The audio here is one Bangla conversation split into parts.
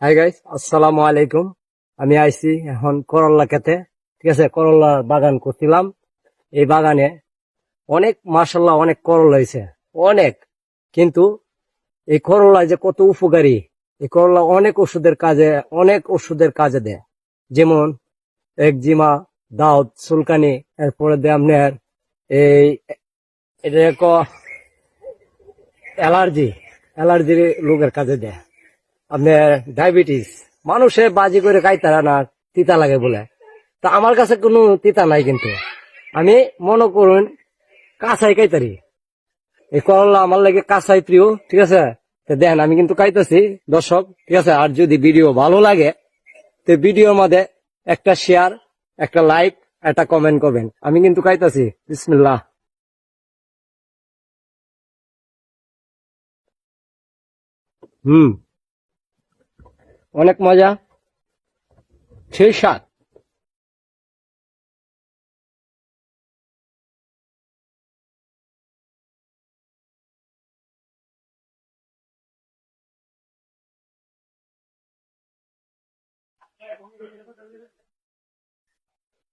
হাই গাইস, আসসালামু আলাইকুম। আমি আইছি এখন করল্লা খেতে। ঠিক আছে, করল্লা বাগান করছিলাম। এই বাগানে অনেক মাশাল্লাহ অনেক করল্লা হয়েছে, অনেক। কিন্তু এই করল্লা যে কত উপকারী, এই করল্লা অনেক ওষুধের কাজে দেয়। যেমন একজিমা, দাউদ, চুলকানি, এরপরে দেয় আপনার এই এটা অ্যালার্জি, অ্যালার্জির রোগের কাজে দেয়। আপনার ডায়াবেটিস, মানুষে বাজি করে খাইতারা না, তিতা লাগে বলে। তা আমার কাছে কোনো তিতা নাই, কিন্তু আমি মনে করুন কাঁচাই খাইতারি। এই করলা আমার লাগে কাঁচাই প্রিয়। ঠিক আছে, তো দেখেন আমি কিন্তু খাইতেছি দর্শক। ঠিক আছে, আর যদি ভিডিও ভালো লাগে তো ভিডিওর মধ্যে একটা শেয়ার, একটা লাইক, একটা কমেন্ট করবেন। আমি কিন্তু খাইতেছি। বিসমিল্লাহ। হুম, অনেক মজা, সেই স্বাদ।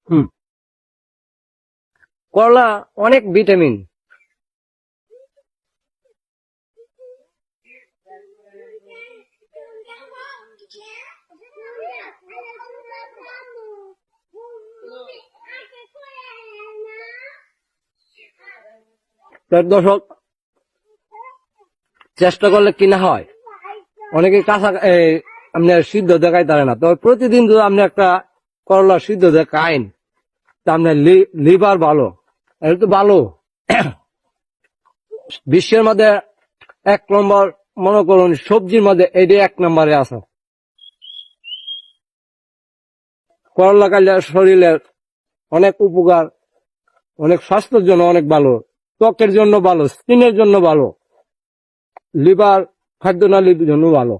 হুম, করলা অনেক ভিটামিন। তার দর্শক, চেষ্টা করলে কিনা হয়। অনেকে কাঁচা আপনার সিদ্ধ দেখাই পারে না, তবে প্রতিদিন যদি আপনি একটা করলা সিদ্ধ দেখাইন তা আপনার লিভার ভালো, এটা তো ভালো। বিশ্বের মধ্যে 1 নম্বর, মনে করুন সবজির মধ্যে এটি 1 নম্বরে আছে। করলা খাইলে শরীরের অনেক উপকার, অনেক স্বাস্থ্যের জন্য অনেক ভালো, ত্বকের জন্য ভালো, স্কিনের জন্য ভালো, লিভার খাদ্যনালীর জন্য ভালো।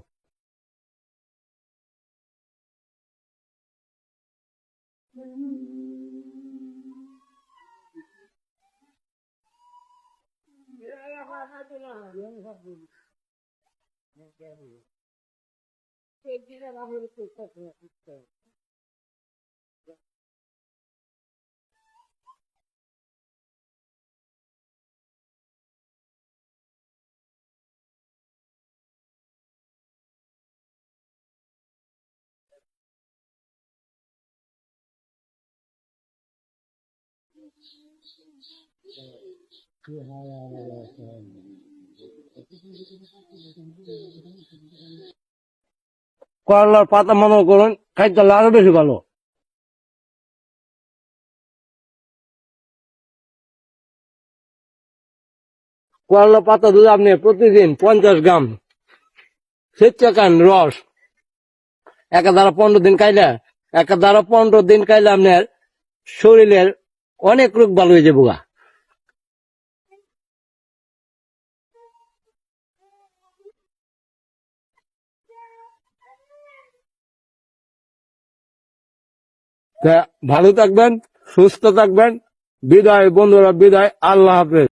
করলার পাতা মনে করুন খাইতে আরো বেশি ভালো। করলা পাতা যদি আপনি প্রতিদিন 50 গ্রাম স্বেচ্ছা খান রস, একাধারা 15 দিন খাইলে, একাধারা 15 দিন খাইলে আপনার শরীরের অনেক রোগ ভালো হয়ে যাবো গা। তা ভালো থাকবেন, সুস্থ থাকবেন। বিদায় বন্ধুরা, বিদায়। আল্লাহ হাফেজ।